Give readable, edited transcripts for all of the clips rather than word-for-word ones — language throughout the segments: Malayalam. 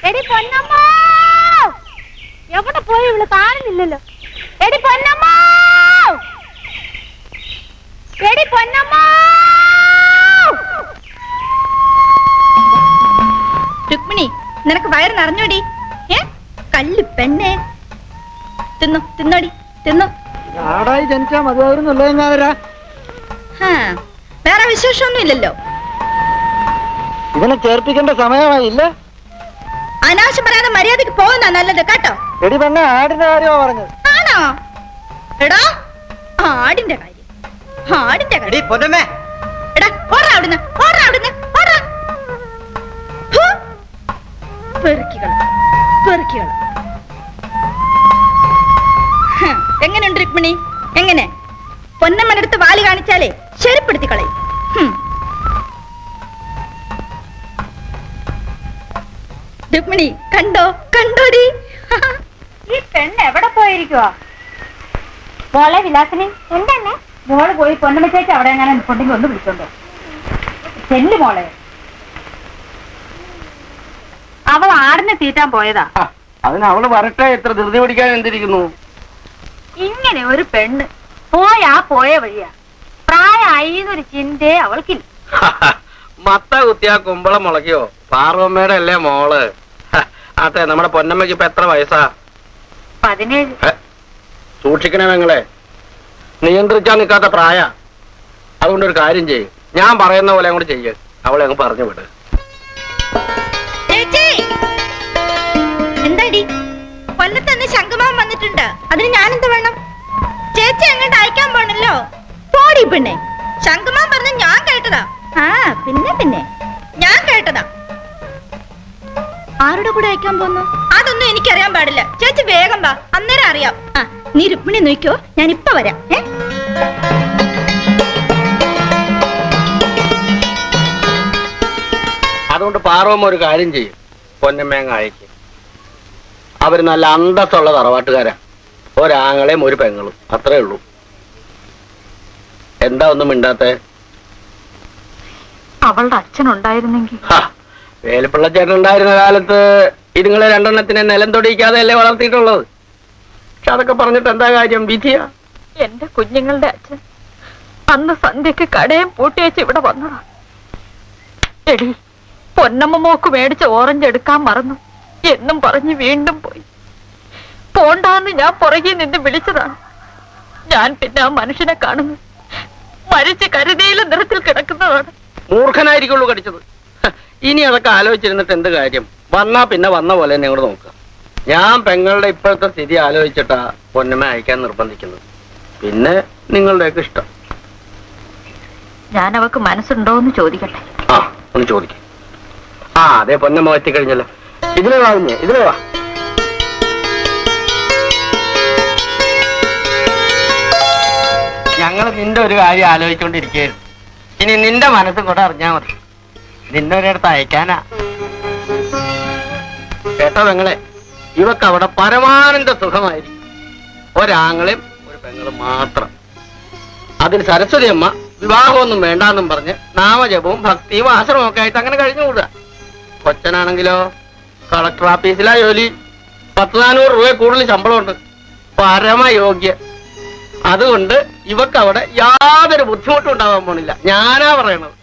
എടി പൊന്നമ്മ, എവിടെ പോയി? ഇവള് കാണുന്നില്ലല്ലോ. എടി പൊന്നമ്മ, എടി പൊന്നമ്മ. രുക്മിണി, നിനക്ക് വയറ് നിറഞ്ഞോടി? കല്ല് പെണ്ണേ, തിന്നു തിന്നോടി, തിന്നു. ആടായി ജനിച്ചാ മതിയായിരുന്നല്ലോ. ഞാനരാ വേറെ വിശേഷമൊന്നും ഇല്ലല്ലോ. ഇതിനെ ചേർപ്പിക്കേണ്ട സമയമായില്ല. അനാവശ്യം പറയാതെ മര്യാദക്ക് പോകുന്ന നല്ലത് കേട്ടോ. എടി പെണ്ണ, ആടിന്റെ കാര്യമാ പറഞ്ഞത്. ആണോ? എടാ, ആടിന്റെ കാര്യം, ആടിന്റെ കാര്യം. പൊന്നമ്മേ, എടാ ഓടാ അവിടുന്ന്, ഓടാ അവിടുന്ന്, ഓടാ. പെറുക്കികള്, പെറുക്കികള്. എങ്ങനെയുണ്ട് രുക്മിണി? എങ്ങനെ? പൊന്നമ്മനടുത്ത് വാല് കാണിച്ചാലേ ശരിപ്പെടുത്തി കളയും. രുക്മിണി കണ്ടോ, കണ്ടോടി? ഈ പെണ്ണ് എവിടെ പോയിരിക്കുവാ? മോളെ വിലാസിനി, എന്താണ് മോള് പോയി പൊന്നമ്മ ചേച്ചി അവിടെ എങ്ങനെ നിൽപ്പുണ്ടെങ്കിൽ ഒന്ന് വിളിച്ചോണ്ടോ. ചെല്ലു മോളെ. അവൾ ആടിനെ തീറ്റാൻ പോയതാ. അതിന് അവള് വരട്ടെ. എത്ര ധൃതി പിടിക്കാൻ എന്തിരിക്കുന്നു? ഇങ്ങനെ ഒരു പെണ്ണ് പോയാ പോയ വഴിയാ. പ്രായമായി എന്നൊരു ചിന്തയെ അവൾക്കില്ല. മത്ത കുത്തിയാ കുമ്പളം മുളയ്ക്കോ? പാർവമ്മയുടെ അല്ലേ മോള്? അതെ, നമ്മുടെ പൊന്നമ്മക്ക് ഇപ്പൊ എത്ര വയസ്സാ? 17. സൂക്ഷിക്കണേ നിങ്ങളെ, നിയന്ത്രിച്ചാൽ നിൽക്കാത്ത പ്രായ. അതുകൊണ്ടൊരു കാര്യം ചെയ്യും, ഞാൻ പറയുന്ന പോലെ അങ്ങോട്ട് ചെയ്യ്. അവളെ അങ്ങ് പറഞ്ഞു വിട്. എന്താടി? കൊല്ലത്തന്ന് ശംഖുമാൻ വന്നിട്ടുണ്ട്. അതിന് ഞാനെന്ത് വേണം? ചേച്ചി അങ്ങോട്ട് അയക്കാൻ പോണല്ലോ. പോടി പെണ്ണെ. ശംഖുമാൻ പറഞ്ഞ ഞാൻ കേട്ടതാ. പിന്നെ ഞാൻ കേട്ടതാ. ആരുടെ കൂടെ അയക്കാൻ പോന്നു? അതൊന്നും എനിക്കറിയാൻ പാടില്ല. ചേച്ചി വേഗം വാ, അന്നേരം അറിയാം. നീ രുക്മിണി നോക്കിയോ, ഞാൻ ഇപ്പൊ വരാം. അതുകൊണ്ട് പാർവമ്മ ഒരു കാര്യം ചെയ്യും, പൊന്നമ്മേങ്ങ അയക്കും. അവര് നല്ല അന്തസ്സുള്ള തറവാട്ടുകാരാ. ഒരാങ്ങളെയും ഒരു പെങ്ങളും, അത്രേ ഉള്ളൂ. എന്താ ഒന്നും മിണ്ടാത്തെ? അവളുടെ അച്ഛനുണ്ടായിരുന്നെങ്കിൽ. വേലിപ്പിള്ള ചേട്ടൻ ഉണ്ടായിരുന്ന കാലത്ത് ഇതുങ്ങളെ രണ്ടെണ്ണത്തിനെ നിലം തൊടിയിക്കാതെ അല്ലേ വളർത്തിയിട്ടുള്ളത്. പക്ഷെ അതൊക്കെ പറഞ്ഞിട്ട് എന്താ കാര്യം? വിധിയാ. എന്റെ കുഞ്ഞുങ്ങളുടെ അച്ഛൻ അന്ന് സന്ധ്യക്ക് കടയും പൂട്ടി വെച്ച് ഇവിടെ വന്നതാ. എടി, പൊന്നമ്മ മോക്ക് മേടിച്ച ഓറഞ്ച് എടുക്കാൻ മറന്നു എന്നും പറഞ്ഞ് വീണ്ടും പോയി. പോണ്ടാന്ന് ഞാൻ പുറകെ നിന്ന് വിളിച്ചതാണ്. ഞാൻ പിന്നെ ആ മനുഷ്യനെ കാണുന്നു മരിച്ച് കരുതിയിലെ നിറത്തിൽ കിടക്കുന്നതാണ്. മൂർഖനായിരിക്കുള്ളൂ കടിച്ചത്. ഇനി അതൊക്കെ ആലോചിച്ചിരുന്നിട്ട് എന്ത് കാര്യം? വന്നാ പിന്നെ വന്ന പോലെ തന്നെ ഇങ്ങോട്ട് നോക്കുക. ഞാൻ പെങ്ങളുടെ ഇപ്പോഴത്തെ സ്ഥിതി ആലോചിച്ചിട്ടാ പൊന്നമ്മ അയക്കാൻ നിർബന്ധിക്കുന്നത്. പിന്നെ നിങ്ങളുടെയൊക്കെ ഇഷ്ടം. ഞാൻ അവക്ക് മനസ്സുണ്ടോന്ന് ചോദിക്കട്ടെ. ഒന്ന് ചോദിക്കും. അതെ, പൊന്നമ്മ എത്തിക്കഴിഞ്ഞല്ലോ. ഇതിലേ വാ, ഇതിലേ വാ. ഞങ്ങൾ നിന്റെ ഒരു കാര്യം ആലോചിച്ചുകൊണ്ടിരിക്കുകയായിരുന്നു. ഇനി നിന്റെ മനസ്സും കൂടെ അറിഞ്ഞാ മതി. നിന്നെ ഒരിടത്ത് അയക്കാനാ. കേട്ടോ പെങ്ങളെ, ഇവക്ക് അവിടെ പരമാനന്ദ സുഖമായിരിക്കും. ഒരാങ്ങളെയും ഒരു പെങ്ങളും മാത്രം. അതിൽ സരസ്വതി അമ്മ വിവാഹമൊന്നും വേണ്ടാന്നും പറഞ്ഞ് നാമജപവും ഭക്തിയും ആശ്രമവും ഒക്കെ ആയിട്ട് അങ്ങനെ കഴിഞ്ഞുകൂടുക. കൊച്ചനാണെങ്കിലോ കളക്ടർ ഓഫീസിലാ ജോലി. 10,400 രൂപ കൂടുതൽ ശമ്പളമുണ്ട്. പരമയോഗ്യ. അതുകൊണ്ട് ഇവക്ക് അവിടെ യാതൊരു ബുദ്ധിമുട്ടും ഉണ്ടാവാൻ പോണില്ല. ഞാനാ പറയണത്.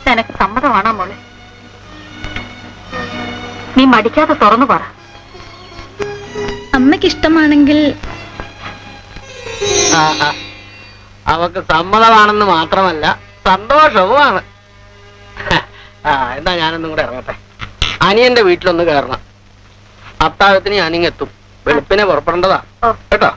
നിനക്ക് സമ്മതമാണോ മോളെ? നീ മടിക്കാതെ തുറന്നു പറ. അമ്മയ്ക്ക് ഇഷ്ടമാണെങ്കിൽ. അവക്ക് സമ്മതമാണെന്ന് മാത്രമല്ല സന്തോഷവുമാണ്. എന്താ ഞാനൊന്നും കൂടെ ഇറങ്ങട്ടെ. അനിയന്റെ വീട്ടിലൊന്ന് കയറണം. അത്താഴത്തിന് ഞാനിങ്ങെത്തും. വെളുപ്പിനെ പുറപ്പെടേണ്ടതാ കേട്ടോ.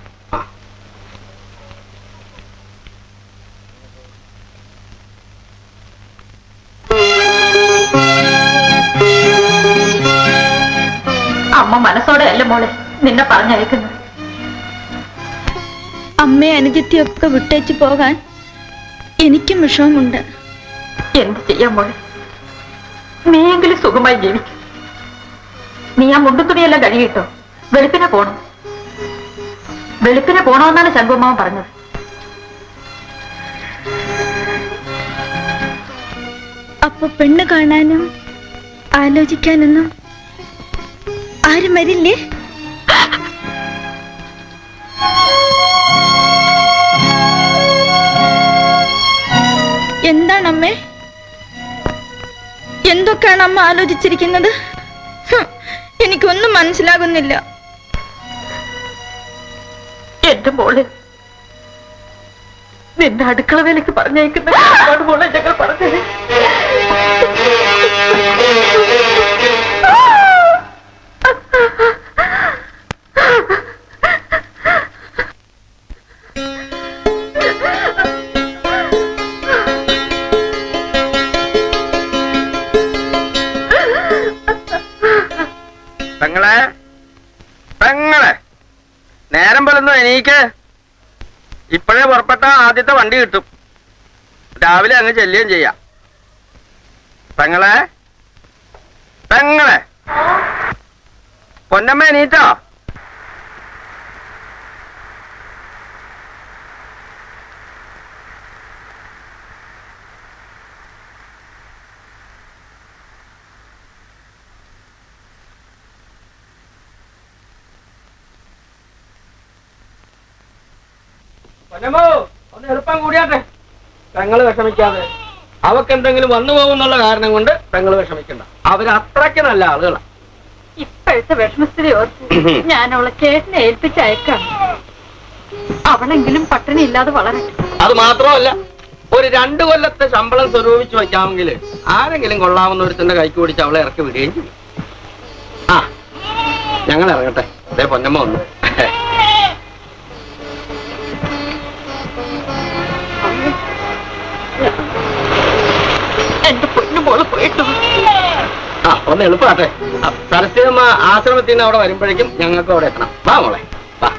അമ്മ മനസ്സോടെ അല്ല മോളെ നിന്നെ പറഞ്ഞയക്കുന്നത്. അമ്മയെ അനുജത്തിയൊക്കെ വിട്ടേച്ചു പോകാൻ എനിക്കും വിഷമമുണ്ട്. എന്ത് ചെയ്യാൻ മോളെ? നീയെങ്കിലും സുഖമായി ജീവിക്കും. നീ ആ മുണ്ടുത്തുണിയെല്ലാം കഴുകിട്ടോ. വെളുപ്പിനെ പോണം. വെളുപ്പിനെ പോണമെന്നാണ് ശങ്കുമാവൻ പറഞ്ഞത്. അപ്പൊ പെണ്ണ് കാണാനും ആലോചിക്കാനൊന്നും ആരും വരില്ലേ? എന്താണമ്മേ? എന്തൊക്കെയാണ് അമ്മ ആലോചിച്ചിരിക്കുന്നത്? എനിക്കൊന്നും മനസ്സിലാകുന്നില്ല. എന്റെ മോളെ നിന്റെ അടുക്കള വേലയ്ക്ക് പറഞ്ഞേക്കുന്ന മോളെ ഞങ്ങൾ പറഞ്ഞത്. പെങ്ങളെ പെങ്ങളെ നേരം പോലൊന്നും എനിക്ക് ഇപ്പോഴേ പുറപ്പെട്ട ആദ്യത്തെ വണ്ടി കിട്ടും. രാവിലെ അങ്ങ് ചെല്ലുകയും ചെയ്യാം. പെങ്ങളെ പെങ്ങളെ പൊന്നമ്മ എണീറ്റോ? പൊന്നമ്മോ ഒന്ന് എളുപ്പം കൂടിയാട്ടെ. പെങ്ങള് വിഷമിക്കാതെ. അവക്ക് എന്തെങ്കിലും വന്നു പോകുന്നുള്ള കാരണം കൊണ്ട് പെങ്ങള് വിഷമിക്കണ്ട. അവര് അത്രയ്ക്ക് നല്ല ആളുകളാണ്. ഇപ്പോഴത്തെ വിഷമസ്ഥിതി ഓർത്ത് ഞാൻ അവളെ ചേട്ടനെ ഏൽപ്പിച്ചയക്കാം. അവളെങ്കിലും പട്ടിണി ഇല്ലാതെ വളരട്ടെ. അത് മാത്രമല്ല, ഒരു 2 കൊല്ലത്തെ ശമ്പളം സ്വരൂപിച്ച് വയ്ക്കാമെങ്കിൽ ആരെങ്കിലും കൊള്ളാവുന്ന ഒരുത്തിന്റെ കൈക്ക് പിടിച്ച് അവളെ ഇറക്കി വിടുകയും ചെയ്യും. ആ ഞങ്ങൾ ഇറങ്ങട്ടെ. അതേ പൊന്നമ്മ വന്നു. എന്റെ പൊന്നുമോള് പോയിട്ടു. ആ ഒന്ന് എളുപ്പാട്ടെ. സരസ്വതിയമ്മ ആശ്രമത്തിൽ നിന്ന് അവിടെ വരുമ്പോഴേക്കും ഞങ്ങൾക്ക് അവിടെ എത്തണം. വാ മോളെ വാ.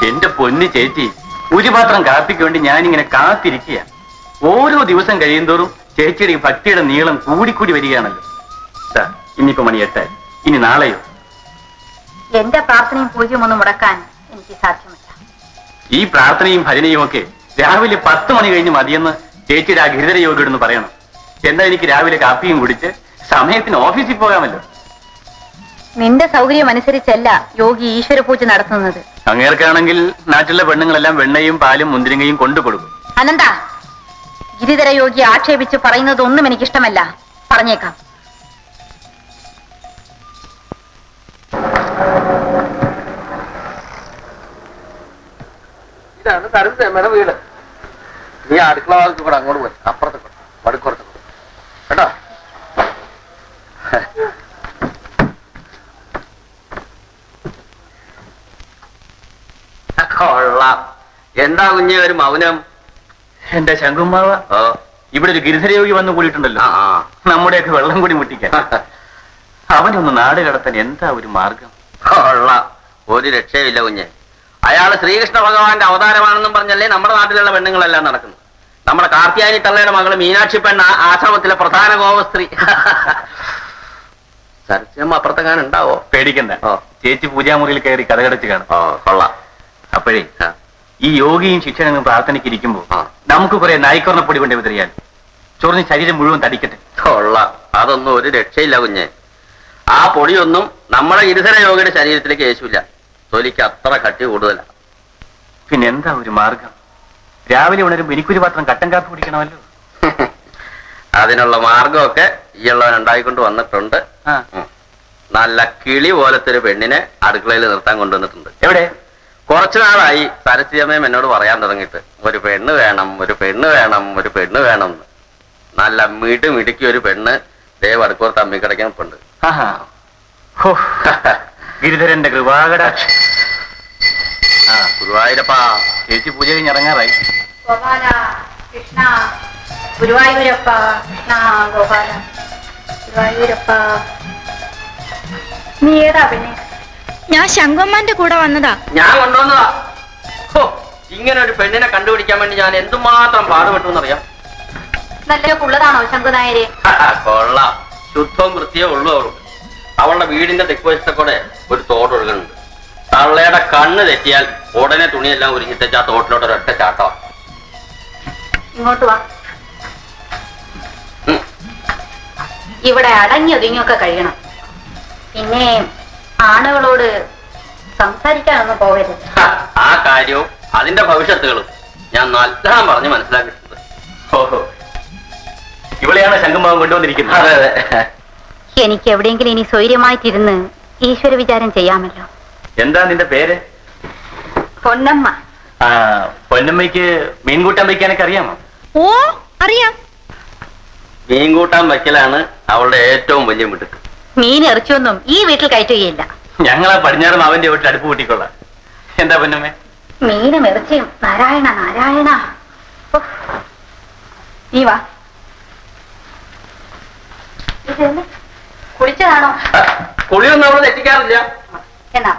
എന്റെ പൊന്നു ചേച്ചി, ഒരു പാത്രം കാപ്പിക്ക് വേണ്ടി ഞാനിങ്ങനെ കാത്തിരിക്കുക. ഓരോ ദിവസം കഴിയുന്തോറും ചേച്ചിയുടെ ഈ ഭക്തിയുടെ നീളം കൂടിക്കൂടി വരികയാണല്ലോ. ഇനിയിപ്പോ മണി 8, ഇനി നാളെയോ? എന്റെ പ്രാർത്ഥനയും പൂജയും ഒന്നും മുടക്കാൻ എനിക്ക് സാധ്യമല്ല. ഈ പ്രാർത്ഥനയും ഭജനയും ഒക്കെ രാവിലെ 10 മണി കഴിഞ്ഞ് മതിയെന്ന് ചേച്ചിയുടെ ആ ഗിരിധര യോഗിയോടൊന്ന് പറയണം. എന്താ എനിക്ക് രാവിലെ കാപ്പിയും കുടിച്ച് സമയത്തിന് ഓഫീസിൽ പോകാമല്ലോ. നിന്റെ സൗകര്യം അനുസരിച്ചല്ല യോഗി ഈശ്വര പൂജ നടത്തുന്നത്. അങ്ങേർക്കാണെങ്കിൽ നാട്ടിലെ പെണ്ണുങ്ങളെല്ലാം വെണ്ണയും പാലും മുന്തിരിങ്ങയും കൊണ്ടുകൊടുക്കും. അനന്ത, ഗിരിധര യോഗി ആക്ഷേപിച്ച് പറയുന്നതൊന്നും എനിക്കിഷ്ടമല്ല. പറഞ്ഞേക്കാം. ഇതാണ് സരസ്വതിയമ്മയുടെ വീട്. നീ അടുക്കള ഭാഗത്ത് കൂടെ അങ്ങോട്ട് പോയി, അപ്പുറത്ത് കൂടെ വടക്കുറത്ത് കൂടെ കേട്ടോ. കൊള്ളാം. എന്താ കുഞ്ഞെ ഒരു മൗനം? എന്റെ ശങ്കുമാവ, ഇവിടെ ഒരു ഗിരിധരയോഗി വന്നു കൂടിയിട്ടുണ്ടല്ലോ, നമ്മുടെയൊക്കെ വെള്ളം കൂടി മുട്ടിക്കാൻ. അവനൊന്ന് നാട് കടത്താൻ എന്താ ഒരു മാർഗം? കൊള്ളാം. ഒരു രക്ഷയില്ല കുഞ്ഞെ. അയാള് ശ്രീകൃഷ്ണ ഭഗവാന്റെ അവതാരമാണെന്നും പറഞ്ഞല്ലേ നമ്മുടെ നാട്ടിലുള്ള പെണ്ണുങ്ങളെല്ലാം നടക്കുന്നു. നമ്മുടെ കാർത്തിയാനി തള്ളയുടെ മകള് മീനാക്ഷി പെണ്ണ ആശ്രമത്തിലെ പ്രധാന ഗോപസ്ത്രീ. സരസ്വതിയമ്മ അപ്പുറത്തെങ്ങാൻ ഉണ്ടാവോ? പേടിക്കണ്ട, ചേച്ചി പൂജാമുറിയിൽ കയറി കഥകടച്ച് കാണും. കൊള്ളാം. അപ്പോഴേ ഈ യോഗിയും ശിക്ഷനും പ്രാർത്ഥനയ്ക്ക് ഇരിക്കുമ്പോ നമുക്ക് കുറെ നായ്ക്കൊറണപ്പൊടി കൊണ്ട് വിതറിയാൽ ചൊറിഞ്ഞ് ശരീരം മുഴുവൻ തടിക്കട്ടെ. കൊള്ളാം. അതൊന്നും ഒരു രക്ഷയില്ല കുഞ്ഞെ. ആ പൊടിയൊന്നും നമ്മുടെ ഗിരിധര യോഗിയുടെ ശരീരത്തിലേക്ക് യേശുവില്ല. തൊലിക്ക് അത്ര കട്ടി കൂടുതലാണ്. പിന്നെ എന്താ ഒരു മാർഗം? രാവിലെ ഉണരുമ്പോ എനിക്കൊരു പാത്രം കട്ടൻ കാപ്പി കുടിക്കണമല്ലോ. അതിനുള്ള മാർഗമൊക്കെ ഈയുള്ളവൻ ഉണ്ടായിക്കൊണ്ട് വന്നിട്ടുണ്ട്. നല്ല കിളി പോലത്തെ ഒരു പെണ്ണിനെ അടുക്കളയിൽ നിർത്താൻ കൊണ്ടുവന്നിട്ടുണ്ട്. എവിടെ? കുറച്ചു നാളായി സരസ്വതിയമ്മയും എന്നോട് പറയാൻ തുടങ്ങിയിട്ട്, ഒരു പെണ്ണ് വേണം, ഒരു പെണ്ണ് വേണം, ഒരു പെണ്ണ് വേണം എന്ന്. നല്ല മിടുക്കി ഒരു പെണ്ണ് ദേവ് അടുക്കൂർത്ത് അമ്മിക്കിടക്കുന്നുണ്ട്. ഗിരിധരന്റെ കൃപാകടാക്ഷം. ഗുരുവായൂരപ്പാ. ചേച്ചി പൂജ കഴിഞ്ഞ് ഇറങ്ങാറായി. ഗോപാല, കൃഷ്ണ, ഗുരുവായൂരപ്പ ഗോപാല ഗുരുവായൂരപ്പ. നീ ഏതാ പിന്നെ? ഞാൻ ശങ്കൊമ്മാന്റെ കൂടെ വന്നതാ. ഞാൻ കൊണ്ടുവന്നതാ. ഹോ, ഇങ്ങനെ ഒരു പെണ്ണിനെ കണ്ടുപിടിക്കാൻ വേണ്ടി ഞാൻ എന്തുമാത്രം പാടുപെട്ടു എന്നറിയാം. നല്ല ഉള്ളതാണോ ശങ്കുനായരെ? കൊള്ളാം, ശുദ്ധവും വൃത്തിയോ ഉള്ളൂ അവൾക്ക്. അവളുടെ വീടിന്റെ തെക്കുവശത്തെ കൂടെ ഒരു തോടൊഴുകുന്നുണ്ട്. തള്ളയുടെ കണ്ണ് തെറ്റിയാൽ ഉടനെ തുണിയെല്ലാം ഉരുങ്ങിത്തേച്ച് ആ തോട്ടിലോട്ട് ഒരൊറ്റ ചാട്ടം. ഇങ്ങോട്ട് വാ. ഇവിടെ അടങ്ങി ഒതുങ്ങിയൊക്കെ കഴിയണം. പിന്നെ ആണുകളോട് സംസാരിക്കാനൊന്നും പോകരുത്. ആ കാര്യവും അതിന്റെ ഭവിഷ്യത്തുകളും ഞാൻ നല്ലോണം പറഞ്ഞ് മനസ്സിലാക്കിയിട്ടുണ്ട്. ഓഹോ, ഇവിടെയാണ് ശംഖുമാവൻ കൊണ്ടുവന്നിരിക്കുന്നത്. അതെ അതെ. എനിക്ക് എവിടെയെങ്കിലും ഇനി സ്വൈര്യമായിട്ടിരുന്ന് ഈശ്വര വിചാരം ചെയ്യാമല്ലോ. എന്താ നിന്റെ പേര്? പൊന്നമ്മ. ആ, പൊന്നമ്മയ്ക്ക് മീൻകൂട്ടാൻ വയ്ക്കാനൊക്കെ അറിയാമോ? ഓ അറിയാം. മീൻ കൂട്ടാൻ വയ്ക്കലാണ് അവളുടെ ഏറ്റവും വലിയ മിടുക്ക്. മീൻ ഇറച്ചിയൊന്നും ഈ വീട്ടിൽ കയറ്റുകയില്ല. ഞങ്ങളാ പടിഞ്ഞാറും അവന്റെ വീട്ടിൽ അടുപ്പ് കൂട്ടിക്കൊള്ളാം. എന്താ പൊന്നമ്മേ? മീനും ഇറച്ചിയും നാരായണ നാരായണ. ഓ, നീ വാ. ഇതെന്ത്? കുളിച്ചതാണോ? കുളിയൊന്നും അവള് തെറ്റിക്കാറില്ല. എന്നാ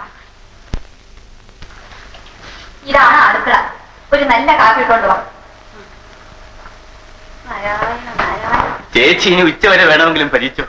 ഇതാണ് അടുക്കള. ഒരു നല്ല കാപ്പി ഇട്ടോണ്ട് വാ. നാരായണ നാരായണ. ചേച്ചി ഇനി ഉച്ച വരെ വേണമെങ്കിലും പരീക്ഷ.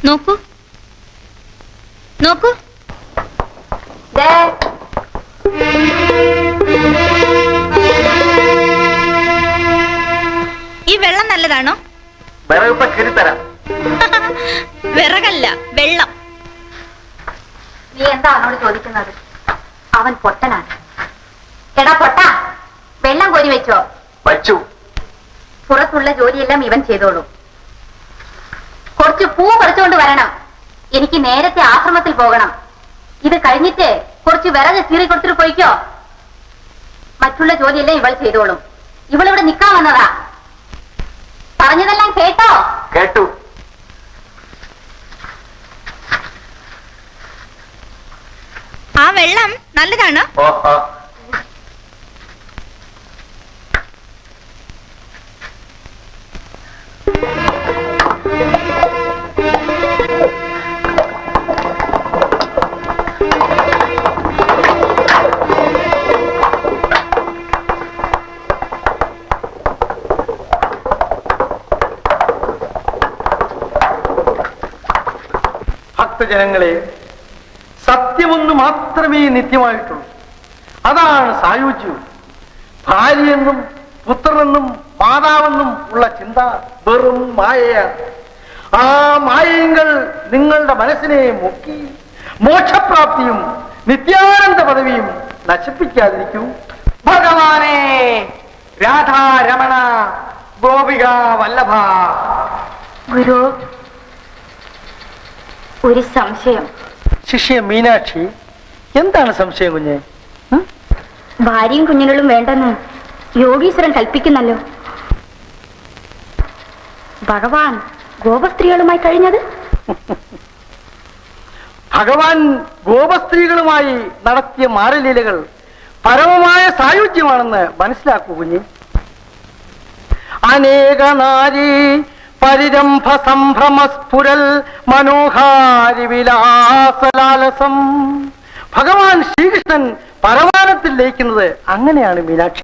നോക്കൂ നോക്കൂ. ദേ, ഈ വെള്ളം നല്ലതാണോ? വിറകിപ്പ കയറിത്തരാം. വിറകല്ല, വെള്ളം. നീ എന്താ അവനോട് ചോദിക്കുന്നത്? അവൻ പൊട്ടനാണ്. എടാ പൊട്ട, വെള്ളം കോരി വെച്ചോ? വച്ചു. പുറത്തുള്ള ജോലിയെല്ലാം ഇവൻ ചെയ്തോളൂ. കുറച്ച് പൂ പറിച്ചുകൊണ്ട് വരണം. എനിക്ക് നേരത്തെ ആശ്രമത്തിൽ പോകണം. ഇത് കഴിഞ്ഞിട്ട് കുറച്ച് വിറക് കീറി കൊടുത്തിട്ട് പോയിക്കോ. മറ്റുള്ള ജോലിയെല്ലാം ഇവൾ ചെയ്തോളും. ഇവളിവിടെ നിൽക്കാൻ വന്നതാ. പറഞ്ഞതെല്ലാം കേട്ടോ? കേട്ടു. ആ വെള്ളം നല്ലതാണോ? ഓഹോ, ഭക്തജനങ്ങളെ, സത്യമൊന്നു മാത്രമേ നിത്യമായിട്ടുള്ളൂ. അതാണ് സായുജ്യവും. ഭാര്യയെന്നും പുത്രനെന്നും മാതാവെന്നും ഉള്ള ചിന്ത വെറും മായയാണ്. ആ മായങ്ങൾ നിങ്ങളുടെ മനസ്സിനെ മുക്കി മോക്ഷപ്രാപ്തിയും നിത്യാനന്ദ പദവിയും നശിപ്പിക്കാതിരിക്കൂ. ഭഗവാനെ രാധാരമണ ഗോപിക വല്ലഭ. ഗുരു, ഒരു സംശയം. ശിഷ്യ മീനാക്ഷി, എന്താണ് സംശയം കുഞ്ഞെ? ഭാര്യയും കുഞ്ഞുങ്ങളും വേണ്ടെന്ന് യോഗീശ്വരൻ കൽപ്പിക്കുന്നല്ലോ. ഭഗവാൻ ഗോപസ്ത്രീകളുമായി കഴിഞ്ഞത്? ഭഗവാൻ ഗോപസ്ത്രീകളുമായി നടത്തിയ മാരലീലകൾ പരമമായ സായുജ്യമാണെന്ന് മനസ്സിലാക്കൂ കുഞ്ഞെ. അനേക നാരീ പരിരംഭ സംഭ്രമസ്ഫുരൽ മനോഹാരി വിലാസലാലസം. ഭഗവാൻ ശ്രീകൃഷ്ണൻ പരമാനത്തിൽ ലയിക്കുന്നത് അങ്ങനെയാണ് മീനാക്ഷി.